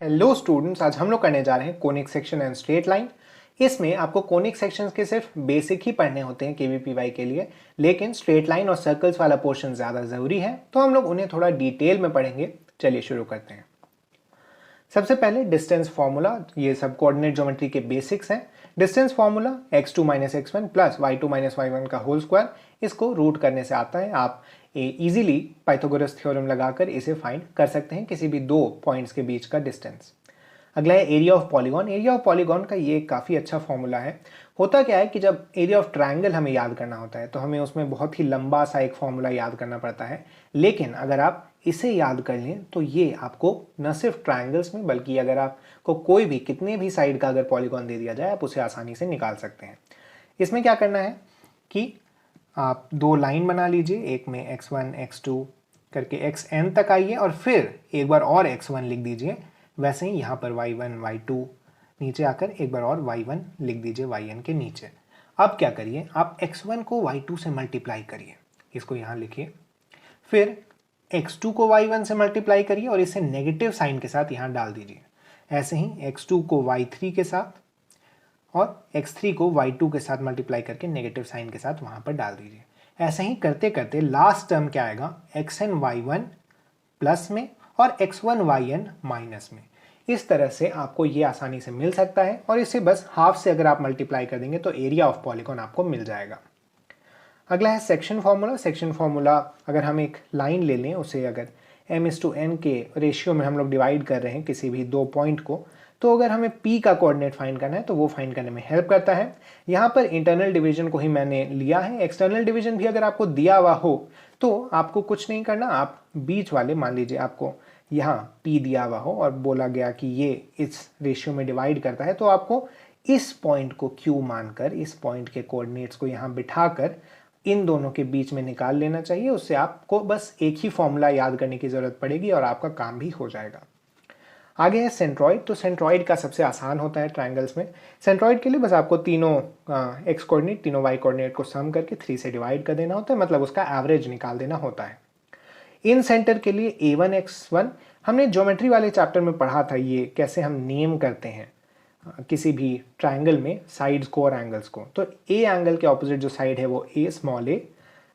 Hello students, आज हम लोग करने जा रहे हैं conic section and straight line. इसमें आपको कोनिक सेक्शंस के सिर्फ बेसिक ही पढ़ने होते हैं केवीपीवाई के लिए, लेकिन स्ट्रेट लाइन और सर्कल्स वाला पोर्शन ज़्यादा ज़रूरी है, तो हम लोग उन्हें थोड़ा डिटेल में पढ़ेंगे। चलिए शुरू करते हैं। सबसे पहले डिस्टेंस फार्मूला, ये सब कोऑर्डिनेट ज्योमेट्री के बेसिक्स हैं। Distance formula x2 minus x1 plus y2 minus y1 का होल स्क्वायर, इसको रूट करने से आता है। आप इजीली पाइथागोरस थ्योरम लगाकर इसे फाइंड कर सकते हैं, किसी भी दो पॉइंट्स के बीच का डिस्टेंस। अगला है area of polygon. Area of polygon का ये काफ़ी अच्छा फॉर्मूला है। होता क्या है कि जब एरिया ऑफ ट्रायंगल हमें याद करना होता है तो हमें उसमें बहुत ही लंबा सा एक फॉर्मूला याद करना पड़ता है, लेकिन अगर आप इसे याद कर लें तो ये आपको न सिर्फ ट्रायंगल्स में बल्कि अगर आपको कोई भी कितने भी साइड का अगर पॉलीगॉन दे दिया जाए आप उसे आसानी से निकाल सकते हैं। इसमें क्या करना है कि आप दो लाइन बना लीजिए, एक में x1 x2 करके xn तक आइए और फिर एक बार और x1 लिख दीजिए। वैसे ही यहाँ पर y1 y2 नीचे आकर एक बार और y1 लिख दीजिए yn के नीचे। अब क्या करिए, आप x1 को y2 से मल्टीप्लाई करिए, इसको यहाँ लिखिए। फिर x2 को y1 से मल्टीप्लाई करिए और इसे नेगेटिव साइन के साथ यहाँ डाल दीजिए। ऐसे ही x2 को y3 के साथ और x3 को y2 के साथ मल्टीप्लाई करके नेगेटिव साइन के साथ वहाँ पर डाल दीजिए। ऐसे ही करते करते लास्ट टर्म क्या आएगा, xn y1 प्लस में और x1 yn माइनस में। इस तरह से आपको ये आसानी से मिल सकता है और इसे बस हाफ से अगर आप मल्टीप्लाई कर देंगे तो एरिया ऑफ पॉलीगॉन आपको मिल जाएगा। अगला है सेक्शन फार्मूला। सेक्शन फार्मूला अगर हम एक लाइन ले लें, उसे अगर m/n के रेशियो में हम लोग डिवाइड कर रहे हैं किसी भी दो पॉइंट को, तो अगर हमें p का कोऑर्डिनेट फाइंड करना है तो वो फाइंड करने में हेल्प करता है। यहाँ पर इंटरनल डिवीजन को ही मैंने लिया है। एक्सटर्नल डिवीजन भी अगर आपको दिया हुआ हो तो आपको कुछ नहीं करना, आप बीच वाले, मान लीजिए आपको यहाँ p दिया हुआ हो और बोला गया कि ये इस रेशियो में डिवाइड करता है, तो आपको इस पॉइंट को q मानकर इस पॉइंट के कोऑर्डिनेट्स को यहाँ बिठाकर इन दोनों के बीच में निकाल लेना चाहिए। उससे आपको बस एक ही फॉर्मूला याद करने की ज़रूरत पड़ेगी और आपका काम भी हो जाएगा। आगे है सेंट्रॉइड। तो सेंट्रॉइड का सबसे आसान होता है ट्रायंगल्स में। सेंट्रॉइड के लिए बस आपको तीनों x कोऑर्डिनेट तीनों y कोऑर्डिनेट को सम करके 3 से डिवाइड कर देना होता है, मतलब उसका एवरेज निकाल देना होता है। इन सेंटर के लिए a1 x1 हमने ज्योमेट्री वाले चैप्टर में पढ़ा था, ये कैसे हम नेम करते हैं किसी भी ट्रायंगल में साइड्स को और एंगल्स को। तो a एंगल के ऑपोजिट जो साइड है वो a small a,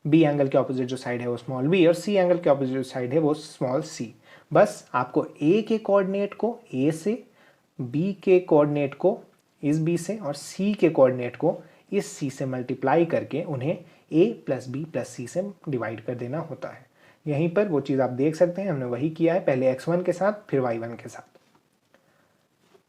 b angle के ऑपोजिट जो साइड है वो स्मॉल b और c एंगल के ऑपोजिट जो साइड है वो स्मॉल c। बस आपको a के कोऑर्डिनेट को a से, b के कोऑर्डिनेट को इस b से और c के कोऑर्डिनेट को इस c से मल्टीप्लाई करके उन्हें a plus b plus c से डिवाइड कर देना होता है। यहीं पर वो चीज़ आप देख सकते हैं, हमने वही किया है, पहले x1 के साथ फिर y1 के साथ।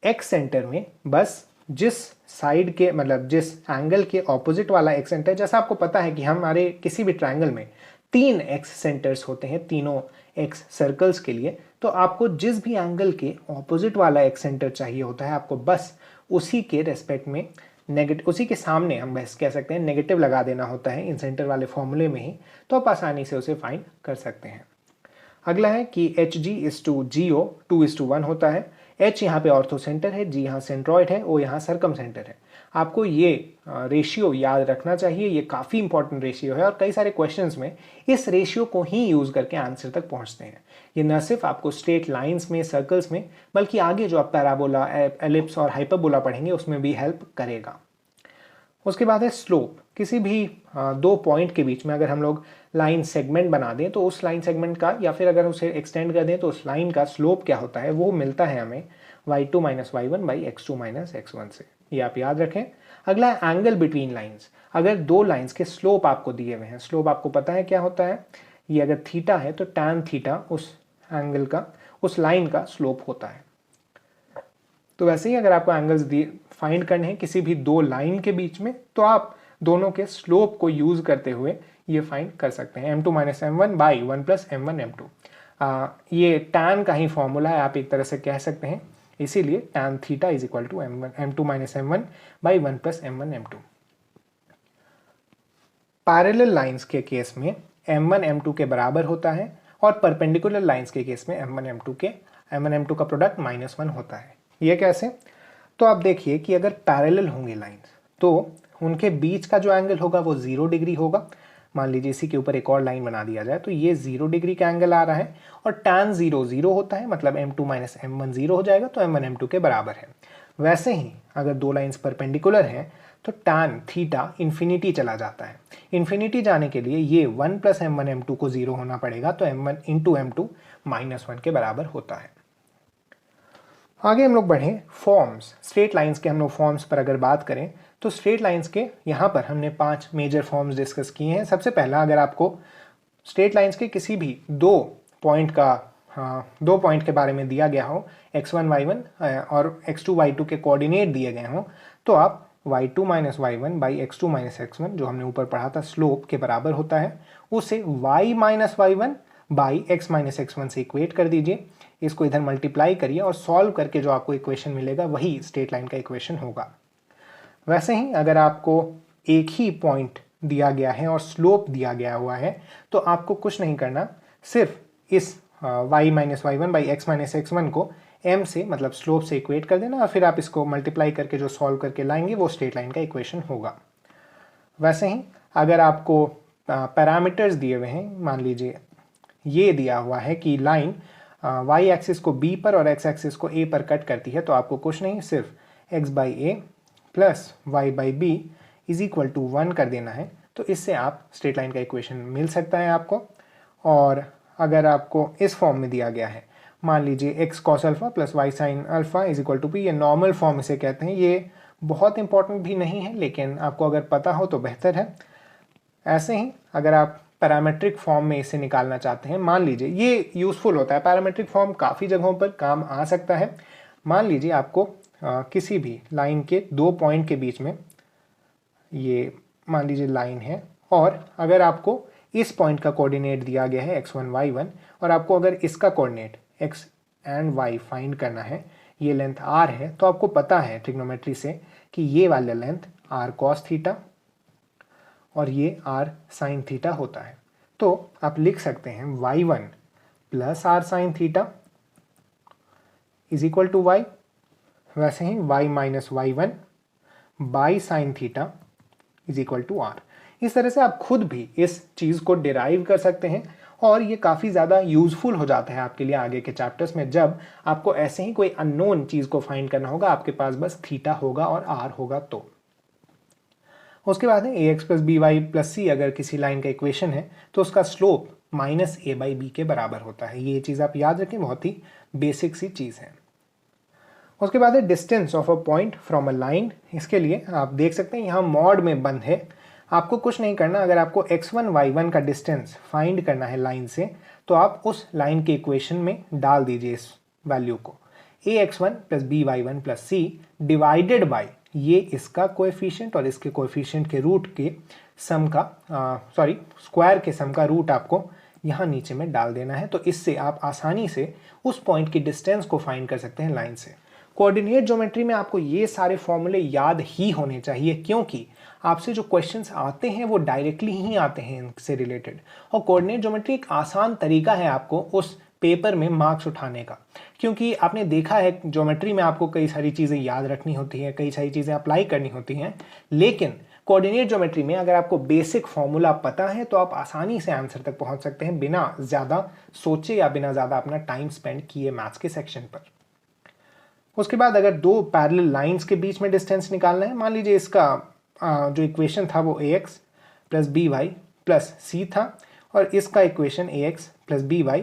x सेंटर में बस जिस साइड के, मतलब जिस एंगल के ऑपोजिट वाला x सेंटर, जैसा आपको पता है कि हमारे किसी भी ट्रायंगल में 3 x सेंटर्स होते हैं तीनों x सर्कल्स के लिए, तो आपको जिस भी एंगल के ऑपोजिट वाला x सेंटर चाहिए होता है, आपको बस उसी के रेस्पेक्ट में नेगेटिव, उसी के सामने हम बस कह सकते हैं नेगेटिव लगा देना होता है इन सेंटर वाले फॉर्मूले में ही, तो आप आसानी से उसे फाइंड कर सकते हैं। अगला है कि HG/GO 2:1 होता है। H यहाँ पे ऑर्थो सेंटर है, G यहाँ सेंट्रॉइड है, O यहाँ सर्कम सेंटर है। आपको ये रेशियो याद रखना चाहिए, ये काफ़ी इंपॉर्टेंट रेशियो है और कई सारे क्वेश्चंस में इस रेशियो को ही यूज़ करके आंसर तक पहुँचते हैं। ये न सिर्फ आपको स्ट्रेट लाइंस में, सर्कल्स में, बल्कि आगे जो आप पैराबोला, एलिप्स और हाइपरबोला पढ़ेंगे उसमें भी हेल्प करेगा। उसके बाद है स्लोप। किसी भी दो पॉइंट के बीच में अगर हम लोग लाइन सेगमेंट बना दें तो उस लाइन सेगमेंट का, या फिर अगर उसे एक्सटेंड कर दें तो उस लाइन का स्लोप क्या होता है, वो मिलता है हमें y2 minus y1 by x2 minus x1 से। ये आप याद रखें। अगला है एंगल बिटवीन लाइन्स। अगर दो लाइन्स के स्लोप आपको दिए हुए हैं, स्लोप आपको पता है क्या होता है, ये अगर थीटा है तो tan थीटा उस एंगल का, उस लाइन का स्लोप होता है। तो वैसे ही अगर आपको एंगल्स फाइंड करने हैं किसी भी दो लाइन के बीच में, तो आप दोनों के स्लोप को यूज करते हुए ये फाइंड कर सकते हैं। m2 minus m1 by 1 plus m1 m2। ये tan का ही फॉर्मूला है, आप एक तरह से कह सकते हैं, इसीलिए tan theta is equal to m2 minus m1 by 1 plus m1 m2। Parallel lines के केस में m1 m2 के बराबर होता है और परपेंडिकुलर लाइंस के केस में m1 m2 का प्रोडक्ट -1 होता है। ये कैसे? तो आप देखिए कि अगर पैरेलल होंगे लाइंस तो उनके बीच का जो एंगल होगा वो 0 डिग्री होगा, मान लीजिए इसी के ऊपर एक और लाइन बना दिया जाए तो ये 0 डिग्री का एंगल आ रहा है और tan 0 0 होता है, मतलब m2 माइनस m1 0 हो जाएगा, तो m1 m2 के बराबर है। वैसे ही अगर दो लाइंस परपेंडिकुलर हैं तो tan थीटा इन्फिनिटी चला जाता है। इन्फिनिटी जाने के लिए ये 1 प्लस m1 m2 को 0 होना पड़ेगा, तो m1 इंटू m2 माइनस 1 के बराबर होता है। आगे हम लोग बढ़ें फॉर्म्स, स्ट्रेट लाइंस के हम लोग फॉर्म्स पर अगर बात करें तो स्ट्रेट लाइंस के यहाँ पर हमने 5 मेजर फॉर्म्स डिस्कस किए हैं। सबसे पहला, अगर आपको स्ट्रेट लाइंस के किसी भी दो पॉइंट के बारे में दिया गया हो, x1 y1 और x2 y2 के कोऑर्डिनेट दिए गए हों, तो आप y2 minus y1 by x2 minus x1, जो हमने ऊपर पढ़ा था स्लोप के बराबर होता है, उसे y minus y1 by x minus x1 से इक्वेट कर दीजिए। इसको इधर मल्टीप्लाई करिए और सॉल्व करके जो आपको इक्वेशन मिलेगा वही स्ट्रेट लाइन का इक्वेशन होगा। वैसे ही अगर आपको एक ही पॉइंट दिया गया है और स्लोप दिया गया हुआ है तो आपको कुछ नहीं करना, सिर्फ इस y minus y by x minus x1 को m से, मतलब स्लोप से इक्वेट कर देना और फिर आप इसको मल्टीप्लाई करके जो सॉल्व करके लाएंगे वो स्ट्रेट लाइन का इक्वेशन होगा। वैसे ही अगर आपको पैरामीटर्स दिए हुए हैं, मान लीजिए ये दिया हुआ है कि लाइन y एक्सिस को b पर और x एक्सिस को a पर कट करती है, तो आपको कुछ नहीं, सिर्फ x by a plus y by b is equal to 1 कर देना है। तो इससे आप स्ट्रेट लाइन का इक्वेशन मिल सकता है आपको। और अगर आपको इस फॉर्म में दिया गया है, मान लीजिए x cos alpha plus y sine alpha is equal to p, ये नॉर्मल फॉर्म इसे कहते हैं। ये बहुत इंपॉर्टेंट भी नहीं है, लेकिन आपको अगर पता हो तो बेहतर है। ऐसे ही अगर आप पैरामेट्रिक फॉर्म में इसे निकालना चाहते हैं, मान लीजिए ये यूज़फुल होता है, पैरामेट्रिक फॉर्म काफ़ी जगहों पर काम आ सकता है। मान लीजिए आपको किसी भी लाइन के दो पॉइंट के बीच में, ये मान लीजिए लाइन है, और अगर आपको इस पॉइंट का कोऑर्डिनेट दिया गया है x1 y1 और आपको अगर इसका coordinate x and y find करना है, ये लेंथ r है, तो आपको पता है ट्रिग्नोमेट्री से कि ये वाला लेंथ r cos थीटा और ये r sin थीटा होता है। तो आप लिख सकते हैं y1 plus r sin theta is equal to y, वैसे ही y minus y1 by sine theta is equal to r। इस तरह से आप खुद भी इस चीज़ को डिराइव कर सकते हैं और ये काफ़ी ज़्यादा यूज़फुल हो जाता है आपके लिए आगे के चैप्टर्स में, जब आपको ऐसे ही कोई अननोन चीज़ को फाइंड करना होगा, आपके पास बस थीटा होगा और r होगा। तो उसके बाद है ax plus b y plus c, अगर किसी लाइन का इक्वेशन है तो उसका slope minus a by b के बराबर होता है। ये चीज़ आप याद रखें, बहुत ही बेसिक सी चीज़ है। उसके बाद है distance of a point from a line. इसके लिए आप देख सकते हैं यहाँ मॉड में बंद है, आपको कुछ नहीं करना। अगर आपको x1 y1 का डिस्टेंस फाइंड करना है लाइन से, तो आप उस लाइन के इक्वेशन में डाल दीजिए इस वैल्यू को, ax1 plus b y one plus c divided by ये इसका कोएफिशिएंट और इसके कोएफिशिएंट के रूट के सम का स्क्वायर के सम का रूट आपको यहाँ नीचे में डाल देना है। तो इससे आप आसानी से उस पॉइंट की डिस्टेंस को फाइंड कर सकते हैं लाइन से। कोऑर्डिनेट ज्योमेट्री में आपको ये सारे फॉर्मूले याद ही होने चाहिए, क्योंकि आपसे जो क्वेश्चंस आते हैं वो डायरेक्टली ही आते हैं इनसे रिलेटेड, और कोऑर्डिनेट ज्योमेट्री एक आसान तरीका है आपको उस पेपर में मार्क्स उठाने का। क्योंकि आपने देखा है ज्योमेट्री में आपको कई सारी चीज़ें याद रखनी होती हैं, कई सारी चीज़ें अप्लाई करनी होती हैं, लेकिन कोऑर्डिनेट ज्योमेट्री में अगर आपको बेसिक फॉर्मूला पता है तो आप आसानी से आंसर तक पहुंच सकते हैं, बिना ज़्यादा सोचे या बिना ज़्यादा अपना टाइम स्पेंड किए मैथ्स के सेक्शन पर। उसके बाद अगर दो पैरेलल लाइंस के बीच में डिस्टेंस निकालना है, मान लीजिए इसका जो इक्वेशन था वो ax plus b y plus c था और इसका equation ax plus b y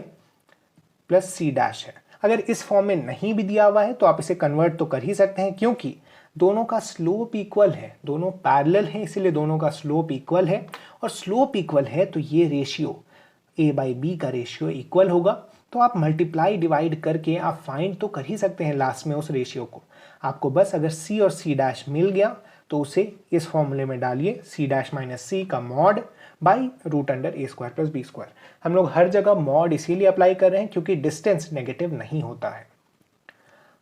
plus c dash है। अगर इस फॉर्म में नहीं भी दिया हुआ है तो आप इसे कन्वर्ट तो कर ही सकते हैं, क्योंकि दोनों का स्लोप इक्वल है, दोनों पैरेलल हैं, इसीलिए दोनों का स्लोप इक्वल है। और स्लोप इक्वल है तो ये रेशियो a बाई बी का रेशियो इक्वल होगा। तो आप मल्टीप्लाई डिवाइड करके आप फाइंड तो कर ही सकते हैं लास्ट में उस रेशियो को। आपको बस अगर c और c डैश मिल गया तो उसे इस फॉर्मूले में डालिए, c डैश माइनस सी का mod by root under a square plus b square. हम लोग हर जगह मॉड इसीलिए अप्लाई कर रहे हैं क्योंकि डिस्टेंस नेगेटिव नहीं होता है।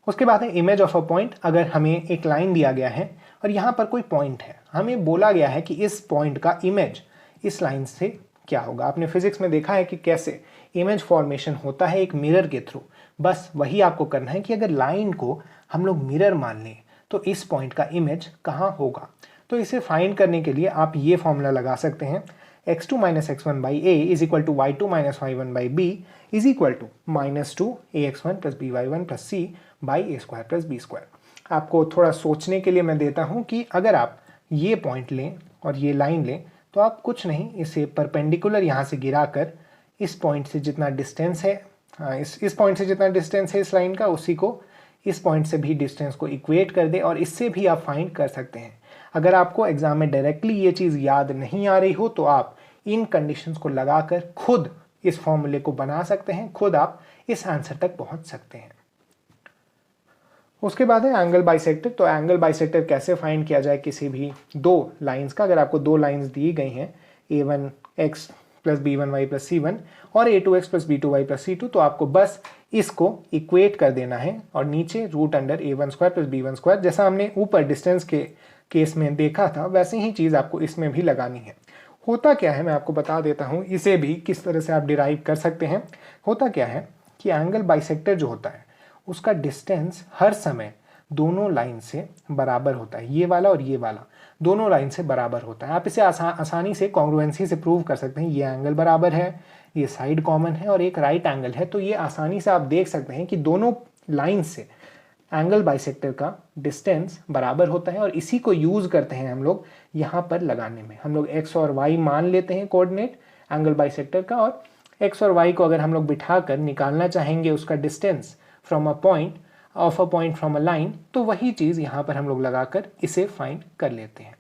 उसके बाद है इमेज ऑफ अ पॉइंट। अगर हमें एक लाइन दिया गया है और यहाँ पर कोई पॉइंट है, हमें बोला गया है कि इस पॉइंट का इमेज इस लाइन से क्या होगा। आपने फिजिक्स में देखा है कि कैसे इमेज फॉर्मेशन होता है एक मिरर के थ्रू। बस वही आपको करना है कि अगर लाइन को हम लोग मिरर मान लें तो इस पॉइंट का इमेज कहाँ होगा। तो इसे फाइंड करने के लिए आप ये फॉर्मूला लगा सकते हैं, x2 minus x1 by a is equal to y2 minus y1 by b is equal to -2 ax1 plus by1 plus c by a square plus b square. आपको थोड़ा सोचने के लिए मैं देता हूँ कि अगर आप ये पॉइंट लें और ये लाइन लें तो आप कुछ नहीं, इसे परपेंडिकुलर यहाँ से गिरा कर इस पॉइंट से जितना डिस्टेंस है, इस पॉइंट से जितना डिस्टेंस है इस लाइन का, उसी को इस पॉइंट से भी डिस्टेंस को इक्वेट कर दे और इससे भी आप फाइंड कर सकते हैं। अगर आपको एग्जाम में डायरेक्टली ये चीज़ याद नहीं आ रही हो तो आप इन कंडीशंस को लगाकर खुद इस फॉर्मूले को बना सकते हैं, खुद आप इस आंसर तक पहुंच सकते हैं। उसके बाद है एंगल बाइसेक्टर। तो एंगल बाइसेक्टर कैसे फाइंड किया जाए किसी भी दो लाइंस का। अगर आपको दो लाइंस दी गई हैं a1x plus b1y plus c1 और a2x plus b2y plus c2, तो आपको बस इसको इक्वेट कर देना है और नीचे root under a1 square plus b1 square, जैसा हमने ऊपर डिस्टेंस के केस में देखा था वैसे ही चीज़ आपको इसमें भी लगानी है। होता क्या है मैं आपको बता देता हूँ, इसे भी किस तरह से आप डिराइव कर सकते हैं। होता क्या है कि एंगल बाइसेक्टर जो होता है उसका डिस्टेंस हर समय दोनों लाइन से बराबर होता है, ये वाला और ये वाला दोनों लाइन से बराबर होता है। आप इसे आसानी से कॉन्ग्रुएंसी से प्रूव कर सकते हैं। ये एंगल बराबर है, ये साइड कॉमन है और एक राइट एंगल है, तो ये आसानी से आप देख सकते हैं कि दोनों लाइन से एंगल बाइसेक्टर का डिस्टेंस बराबर होता है और इसी को यूज़ करते हैं हम लोग यहाँ पर लगाने में। हम लोग x और y मान लेते हैं कोऑर्डिनेट एंगल बाइसेक्टर का, और x और y को अगर हम लोग बिठा कर निकालना चाहेंगे उसका distance from a point of a point from a line, तो वही चीज़ यहाँ पर हम लोग लगाकर इसे फाइंड कर लेते हैं।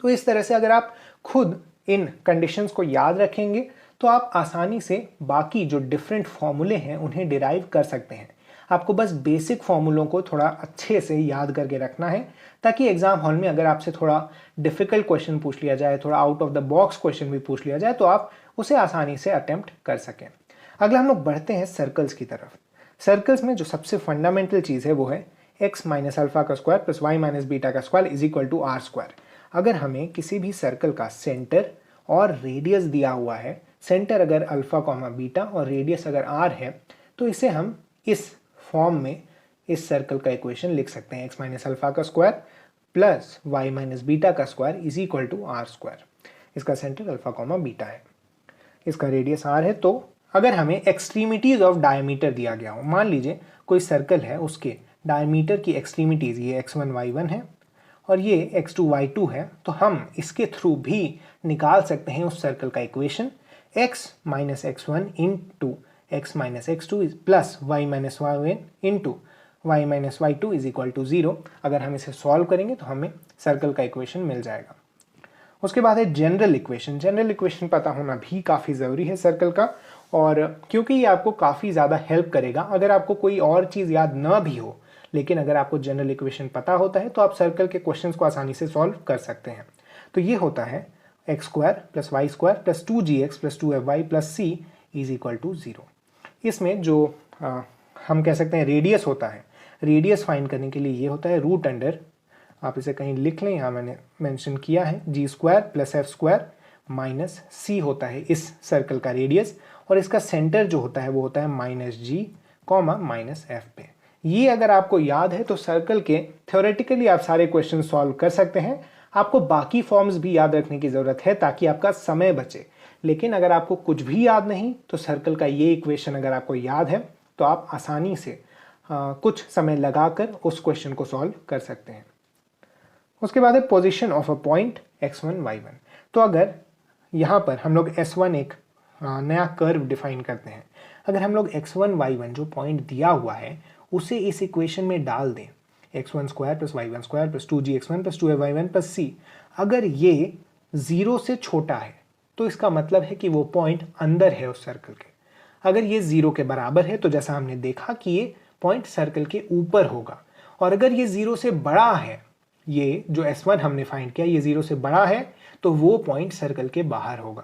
तो इस तरह से अगर आप खुद इन कंडीशंस को याद रखेंगे तो आप आसानी से बाकी जो डिफरेंट फॉर्मूले हैं उन्हें डिराइव कर सकते हैं। आपको बस बेसिक फॉर्मूलों को थोड़ा अच्छे से याद करके रखना है ताकि एग्जाम हॉल में अगर आपसे थोड़ा डिफिकल्ट क्वेश्चन पूछ लिया जाए, थोड़ा out of the box question भी पूछ लिया जाए तो आप उसे आसानी से अटेम्प्ट कर सकें। अगला हम लोग बढ़ते हैं सर्कल्स की तरफ। सर्कल्स में जो सबसे फंडामेंटल चीज़ है वो है x माइनस अल्फा का square plus y minus beta का square is equal to r square. अगर हमें किसी भी सर्कल का सेंटर और रेडियस दिया हुआ है, सेंटर अगर अल्फा कॉमा बीटा और रेडियस अगर r है, तो इसे हम इस फॉर्म में इस सर्कल का इक्वेशन लिख सकते हैं। x माइनस अल्फा का square plus y minus beta का square is equal to r square. इसका सेंटर अल्फा कॉमा बीटा है, इसका रेडियस r है। तो अगर हमें एक्सट्रीमिटीज ऑफ डायमीटर दिया गया हो, मान लीजिए कोई सर्कल है उसके डायमीटर की एक्सट्रीमिटीज ये x1 y1 है और ये x2 y2 है, तो हम इसके थ्रू भी निकाल सकते हैं उस सर्कल का equation x minus x1 into x minus x2 plus y minus y1 into y minus y2 is equal to 0। अगर हम इसे सॉल्व करेंगे तो हमें सर्कल का इक्वेशन मिल जाएगा। उसके बाद है जनरल इक्वेशन। जनरल इक्वेशन पता होना भी काफ़ी ज़रूरी है सर्कल का, और क्योंकि ये आपको काफ़ी ज़्यादा हेल्प करेगा। अगर आपको कोई और चीज़ याद ना भी हो लेकिन अगर आपको जनरल इक्वेशन पता होता है तो आप सर्कल के क्वेश्चंस को आसानी से सॉल्व कर सकते हैं। तो ये होता है x square plus y square plus 2gx plus 2fy plus c is equal to 0। इसमें जो हम कह सकते हैं रेडियस होता है, रेडियस फाइंड करने के लिए ये होता है रूट अंडर, आप इसे कहीं लिख लें, यहाँ मैंने मेंशन किया है, g square plus f square minus c होता है इस सर्कल का रेडियस, और इसका सेंटर जो होता है वो होता है माइनस जी कॉमा माइनस एफ पे। ये अगर आपको याद है तो सर्कल के थ्योरेटिकली आप सारे क्वेश्चन सॉल्व कर सकते हैं। आपको बाकी फॉर्म्स भी याद रखने की ज़रूरत है ताकि आपका समय बचे, लेकिन अगर आपको कुछ भी याद नहीं तो सर्कल का ये इक्वेशन अगर आपको याद है तो आप आसानी से कुछ समय लगाकर उस क्वेश्चन को सॉल्व कर सकते हैं। उसके बाद है position of a point x1 y1। तो अगर यहाँ पर हम लोग s1 एक नया कर्व डिफाइन करते हैं, अगर हम लोग x1 y1 जो पॉइंट दिया हुआ है उसे इस इक्वेशन में डाल दें, x1 square plus y1 square plus 2gx1 plus 2fy1 plus c, अगर ये 0 से छोटा है तो इसका मतलब है कि वो पॉइंट अंदर है उस सर्कल के। अगर ये 0 के बराबर है तो जैसा हमने देखा कि ये पॉइंट सर्कल के ऊपर होगा, और अगर ये 0 से बड़ा है, ये जो s1 हमने फाइंड किया ये 0 से बड़ा है, तो वो पॉइंट सर्कल के बाहर होगा।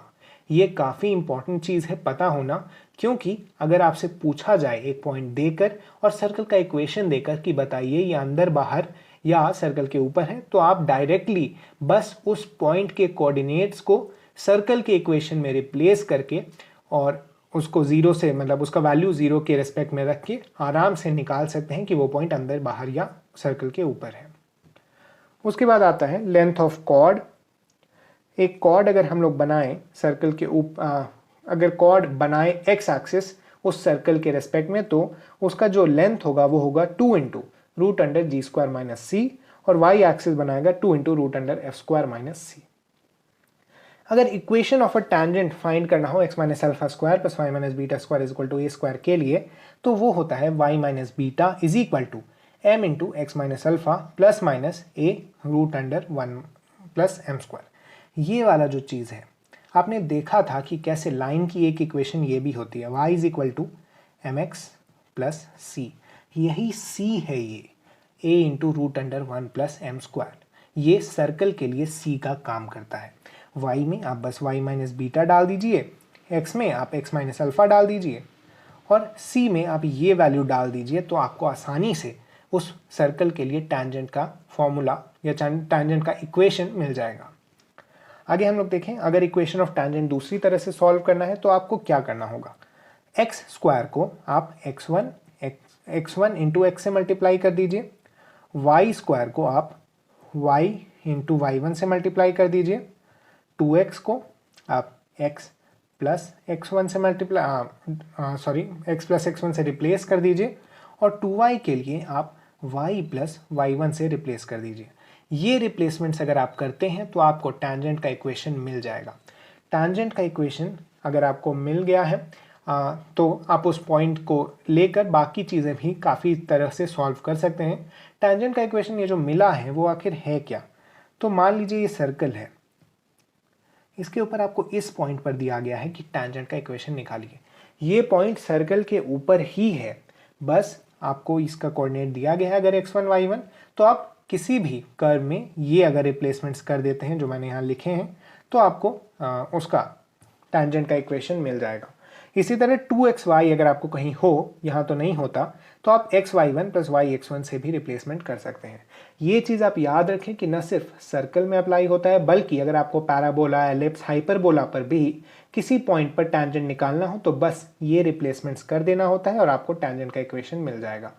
ये काफ़ी इंपॉर्टेंट चीज़ है पता होना, क्योंकि अगर आपसे पूछा जाए एक पॉइंट देकर और सर्कल का इक्वेशन देकर कि बताइए ये अंदर बाहर या सर्कल के ऊपर है, तो आप डायरेक्टली बस उस पॉइंट के कोऑर्डिनेट्स को सर्कल के इक्वेशन में रिप्लेस करके और उसको 0 से मतलब उसका वैल्यू 0 के रेस्पेक्ट में रख के आराम से निकाल सकते हैं कि वो पॉइंट अंदर बाहर या सर्कल के ऊपर है। उसके बाद आता है लेंथ ऑफ कॉर्ड। एक कॉर्ड अगर हम लोग बनाएं सर्कल के अगर कॉर्ड बनाएं एक्स एक्सिस उस सर्कल के रेस्पेक्ट में, तो उसका जो लेंथ होगा वो होगा 2 into root under g square minus c, और वाई एक्सिस बनाएगा 2 into root under f square minus c. अगर equation of a tangent find करना हो x minus alpha square plus y minus beta square is equal to a square के लिए, तो वो होता है y minus beta is equal to m into x minus alpha plus minus a root under 1 plus m square. ये वाला जो चीज़ है आपने देखा था कि कैसे लाइन की एक इक्वेशन ये भी होती है, y is equal to m x plus c. यही c है ये a into root under 1 plus m square. ये सर्कल के लिए c का काम करता है। y में आप बस y माइनस बीटा डाल दीजिए, x में आप x माइनस अल्फा डाल दीजिए, और c में आप ये वैल्यू डाल दीजिए, तो आपको आसानी से उस सर्कल के लिए टैंजेंट का फॉर्मूला या टैंजेंट का इक्वेशन मिल जाएगा। आगे हम लोग देखें, अगर इक्वेशन ऑफ टैंजेंट दूसरी तरह से सॉल्व करना है तो आपको क्या करना होगा, एक्स स्क्वायर को आप x1 इंटू एक्स से मल्टीप्लाई कर दीजिए, वाई स्क्वायर को आप y इंटू y1 से मल्टीप्लाई कर दीजिए, 2x को आप x प्लस x1 से x प्लस x1 से रिप्लेस कर दीजिए, और 2y के लिए आप y प्लस y1 से रिप्लेस कर दीजिए। ये रिप्लेसमेंट्स अगर आप करते हैं तो आपको टैंजेंट का इक्वेशन मिल जाएगा। टैंजेंट का इक्वेशन अगर आपको मिल गया है तो आप उस पॉइंट को लेकर बाकी चीज़ें भी काफ़ी तरह से सॉल्व कर सकते हैं। टैंजेंट का इक्वेशन ये जो मिला है वो आखिर है क्या, तो मान लीजिए ये सर्कल है, इसके ऊपर आपको इस पॉइंट पर दिया गया है कि टैंजेंट का इक्वेशन निकालिए। ये पॉइंट सर्कल के ऊपर ही है, बस आपको इसका कोऑर्डिनेट दिया गया है अगर x1 y1, तो आप किसी भी कर्व में ये अगर रिप्लेसमेंट्स कर देते हैं जो मैंने यहाँ लिखे हैं, तो आपको उसका टैंजेंट का इक्वेशन मिल जाएगा। इसी तरह 2xy अगर आपको कहीं हो, यहाँ तो नहीं होता, तो आप xy1 प्लस yx1 से भी रिप्लेसमेंट कर सकते हैं। ये चीज़ आप याद रखें कि न सिर्फ सर्कल में अप्लाई होता है, बल्कि अगर आपको पैराबोला, एलिप्स, हाइपरबोला पर भी किसी पॉइंट पर टैंजेंट निकालना हो तो बस ये रिप्लेसमेंट्स कर देना होता है और आपको टैंजेंट का इक्वेशन मिल जाएगा।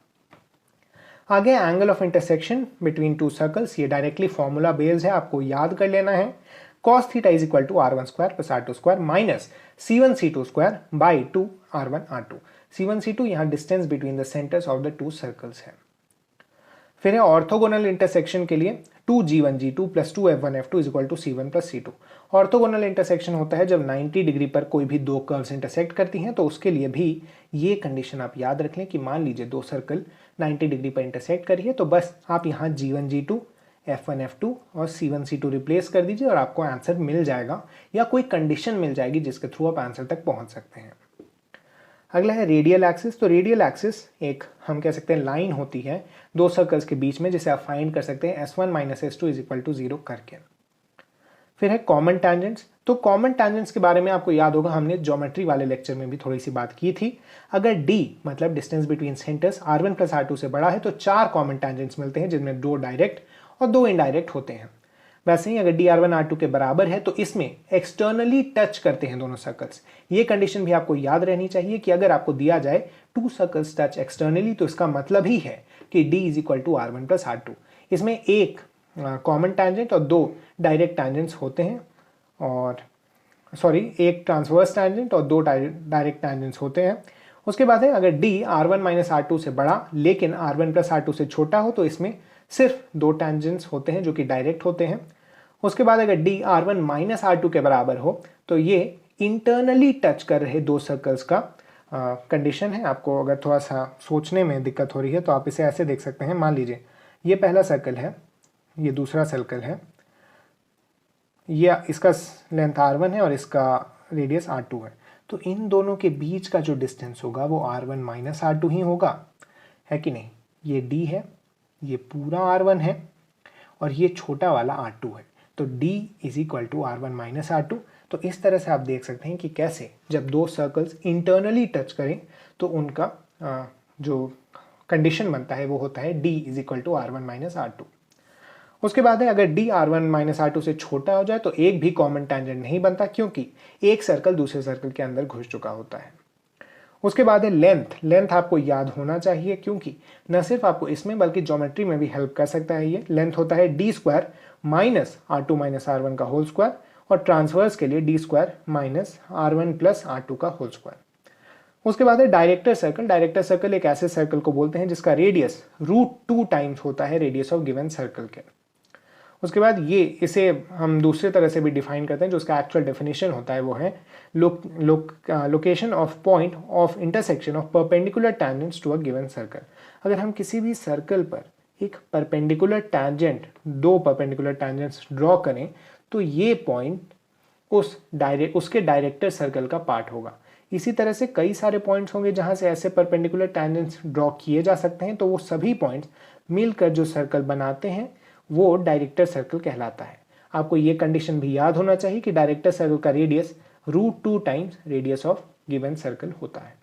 आगे angle of intersection between two circles, ये डायरेक्टली फॉर्मूला बेस्ड है, आपको याद कर लेना है। cos theta is equal to r1 square plus r2 square minus c1 c2 square by 2 r1 r2। c1 c2 यहाँ distance between the centres of the two circles है। फिर है ऑर्थोगोनल इंटरसेक्शन के लिए 2g1 g2 plus 2f1 f2 is equal to c1 plus c2। Orthogonal intersection होता है जब 90 degree पर कोई भी दो कर्व्स इंटरसेक्ट करती हैं, तो उसके लिए भी ये कंडीशन आप याद रख लें कि मान लीजिए दो सर्कल 90 डिग्री पर इंटरसेक्ट करिए, तो बस आप यहाँ g1 g2 f1 f2 और c1 c2 रिप्लेस कर दीजिए और आपको आंसर मिल जाएगा, या कोई कंडीशन मिल जाएगी जिसके थ्रू आप आंसर तक पहुंच सकते हैं। अगला है रेडियल एक्सिस। तो रेडियल एक्सिस एक हम कह सकते हैं लाइन होती है दो सर्कल्स के बीच में, जिसे आप फाइंड कर सकते हैं s1 minus s2 is equal to 0 करके। फिर है कॉमन टैंजेंट्स। तो कॉमन टैंजेंट्स के बारे में आपको याद होगा, हमने ज्योमेट्री वाले लेक्चर में भी थोड़ी सी बात की थी। अगर d मतलब distance between centres r1 plus r2 से बड़ा है तो 4 कॉमन टैंजेंट्स मिलते हैं, जिनमें 2 डायरेक्ट और 2 इनडायरेक्ट होते हैं। वैसे ही अगर d r1 r2 के बराबर है तो इसमें एक्सटर्नली टच करते हैं दोनों सर्कल्स। ये कंडीशन भी आपको याद रहनी चाहिए कि अगर आपको दिया जाए 2 सर्कल्स टच एक्सटर्नली, तो इसका मतलब ही है कि d is equal to r1 plus r2। इसमें एक कॉमन टैंजेंट और 2 डायरेक्ट टैंजेंट्स होते हैं, और एक ट्रांसवर्स टैंजेंट और 2 डायरेक्ट टैंजेंट्स होते हैं। उसके बाद है अगर d r1 माइनस r2 से बड़ा लेकिन r1 प्लस r2 से छोटा हो, तो इसमें सिर्फ 2 टैंजेंट्स होते हैं जो कि डायरेक्ट होते हैं। उसके बाद अगर d r1 माइनस r2 के बराबर हो तो ये इंटरनली टच कर रहे 2 सर्कल्स का कंडीशन है। आपको अगर थोड़ा सा सोचने में दिक्कत हो रही है तो आप इसे ऐसे देख सकते हैं। मान लीजिए ये पहला सर्कल है, ये दूसरा सर्कल है, ये इसका लेंथ r1 है और इसका रेडियस r2 है, तो इन दोनों के बीच का जो डिस्टेंस होगा वो r1 माइनस r2 ही होगा, है कि नहीं। ये d है, ये पूरा r1 है और ये छोटा वाला r2 है, तो d is equal to r1 minus r2। तो इस तरह से आप देख सकते हैं कि कैसे जब 2 सर्कल्स इंटरनली टच करें तो उनका जो कंडीशन बनता है वो होता है d is equal to r1 minus r2। उसके बाद है अगर d r1 माइनस r2 से छोटा हो जाए तो एक भी कॉमन टैंजेंट नहीं बनता, क्योंकि एक सर्कल दूसरे सर्कल के अंदर घुस चुका होता है। उसके बाद है लेंथ आपको याद होना चाहिए, क्योंकि न सिर्फ आपको इसमें बल्कि ज्योमेट्री में भी हेल्प कर सकता है। ये लेंथ होता है d square minus r2 minus r1 का होल स्क्वायर, और ट्रांसवर्स के लिए D square minus R1 plus R2 का होल स्क्वायर। उसके बाद है डायरेक्टर सर्कल। डायरेक्टर सर्कल एक ऐसे सर्कल को बोलते हैं जिसका रेडियस √2 टाइम्स होता है रेडियस ऑफ गिवन सर्कल के। उसके बाद इसे हम दूसरे तरह से भी डिफाइन करते हैं, जो उसका एक्चुअल डेफिनेशन होता है वो है location of point of intersection of perpendicular tangents to a given circle. अगर हम किसी भी सर्कल पर एक परपेंडिकुलर टैंजेंट, दो परपेंडिकुलर टैंजेंट्स ड्रॉ करें तो ये पॉइंट उसके डायरेक्टर सर्कल का पार्ट होगा। इसी तरह से कई सारे पॉइंट्स होंगे जहां से ऐसे परपेंडिकुलर टैंजेंट्स ड्रॉ किए जा सकते हैं, तो वो सभी पॉइंट्स मिलकर जो सर्कल बनाते हैं वो डायरेक्टर सर्कल कहलाता है। आपको ये कंडीशन भी याद होना चाहिए कि डायरेक्टर सर्कल का radius √2 times radius of given circle होता है।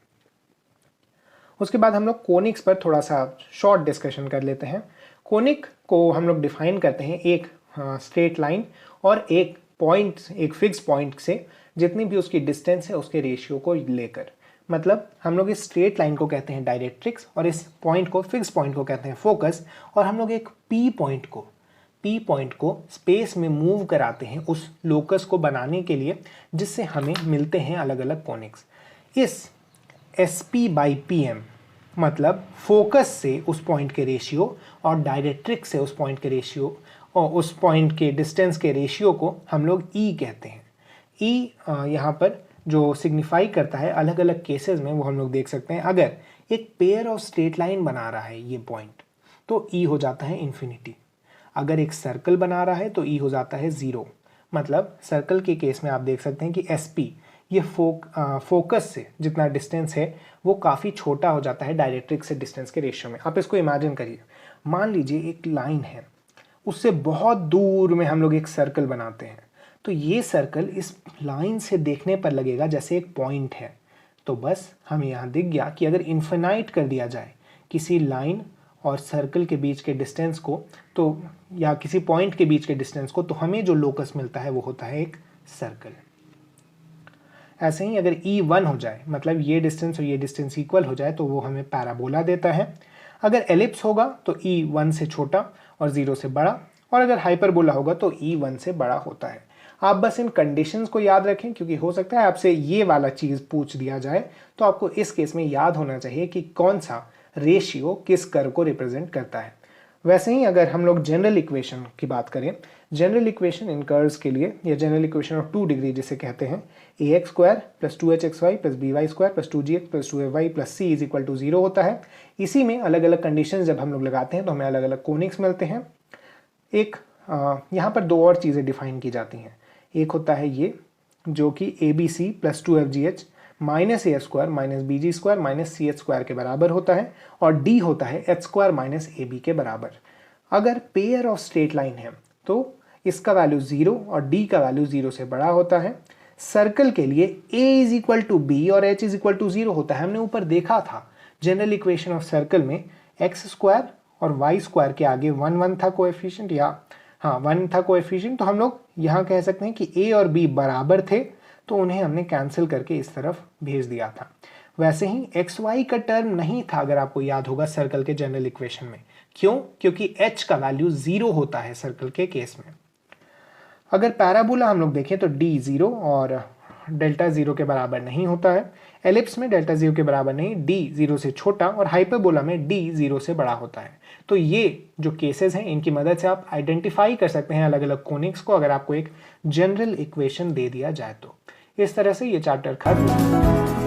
उसके बाद हम लोग कोनिक्स पर थोड़ा सा शॉर्ट डिस्कशन कर लेते हैं। कोनिक को हम लोग डिफाइन करते हैं एक स्ट्रेट लाइन और एक फिक्स पॉइंट से जितनी भी उसकी डिस्टेंस है उसके रेशियो को लेकर। मतलब हम लोग इस स्ट्रेट लाइन को कहते हैं डायरेक्ट्रिक्स और इस पॉइंट को, फिक्स पॉइंट को कहते हैं फोकस, और हम लोग एक पी पॉइंट को स्पेस में मूव कराते हैं उस लोकस को बनाने के लिए, जिससे हमें मिलते हैं अलग अलग कोनिक्स। इस SP/PM मतलब फोकस से उस पॉइंट के रेशियो और डायरेक्ट्रिक्स से उस पॉइंट के रेशियो और उस पॉइंट के डिस्टेंस के रेशियो को हम लोग E कहते हैं। E यहाँ पर जो सिग्निफाई करता है अलग अलग केसेस में, वो हम लोग देख सकते हैं। अगर एक पेयर ऑफ स्ट्रेट लाइन बना रहा है ये पॉइंट, तो E हो जाता है इन्फिनिटी। अगर एक सर्कल बना रहा है तो E हो जाता है 0। मतलब सर्कल के केस में आप देख सकते हैं कि SP ये फोकस से जितना डिस्टेंस है वो काफ़ी छोटा हो जाता है डायरेक्ट्रिक्स से डिस्टेंस के रेशियो में। आप इसको इमेजिन करिए, मान लीजिए एक लाइन है, उससे बहुत दूर में हम लोग एक सर्कल बनाते हैं, तो ये सर्कल इस लाइन से देखने पर लगेगा जैसे एक पॉइंट है। तो बस हमें यहाँ दिख गया कि अगर इन्फिनाइट कर दिया जाए किसी लाइन और सर्कल के बीच के डिस्टेंस को, तो या किसी पॉइंट के बीच के डिस्टेंस को, तो हमें जो लोकस मिलता है वो होता है एक सर्कल। ऐसे ही अगर E1 हो जाए, मतलब ये डिस्टेंस और ये डिस्टेंस इक्वल हो जाए, तो वो हमें पैराबोला देता है। अगर एलिप्स होगा तो E1 से छोटा और 0 से बड़ा, और अगर हाइपरबोला होगा तो E1 से बड़ा होता है। आप बस इन कंडीशंस को याद रखें, क्योंकि हो सकता है आपसे ये वाला चीज़ पूछ दिया जाए, तो आपको इस केस में याद होना चाहिए कि कौन सा रेशियो किस कर्व को रिप्रेजेंट करता है। वैसे ही अगर हम लोग जनरल इक्वेशन की बात करें, जनरल इक्वेशन इन कर्व्स के लिए, या जनरल इक्वेशन ऑफ 2 डिग्री जिसे कहते हैं, ax² + 2hxy + by² + 2gx + 2ay + c = 0 होता है। इसी में अलग अलग कंडीशन जब हम लोग लगाते हैं तो हमें अलग अलग कोनिक्स मिलते हैं। यहाँ पर दो और चीज़ें डिफाइन की जाती हैं। एक होता है ये, जो कि ABC + 2fgh -a² - bg² - ch² के बराबर होता है, और D होता है h² - ab के बराबर। अगर पेयर ऑफ स्ट्रेट लाइन है तो इसका वैल्यू 0 और D का वैल्यू 0 से बड़ा होता है। सर्कल के लिए A = B और H = 0 होता है। हमने ऊपर देखा था जनरल इक्वेशन ऑफ सर्कल में x² और y² के आगे 1 था कोएफिशिएंट, या 1 था कोएफिशिएंट, तो हम लोग यहाँ कह सकते हैं कि A और B बराबर थे, तो उन्हें हमने कैंसिल करके इस तरफ भेज दिया था। वैसे ही xy का टर्म नहीं था, अगर आपको याद होगा सर्कल के जनरल इक्वेशन में। क्यों? क्योंकि h का वैल्यू 0 होता है सर्कल के केस में। अगर पैराबोला हम लोग देखें तो d 0 और डेल्टा 0 के बराबर नहीं होता है। एलिप्स में डेल्टा 0 के बराबर नहीं, d 0 से छोटा, और हाइपरबोला में d 0 से बड़ा होता है। तो ये जो केसेस हैं, इनकी मदद से आप आइडेंटिफाई कर सकते हैं अलग अलग कोनिक्स को, अगर आपको एक जनरल इक्वेशन दे दिया जाए तो। इस तरह से ये चैप्टर खत्म।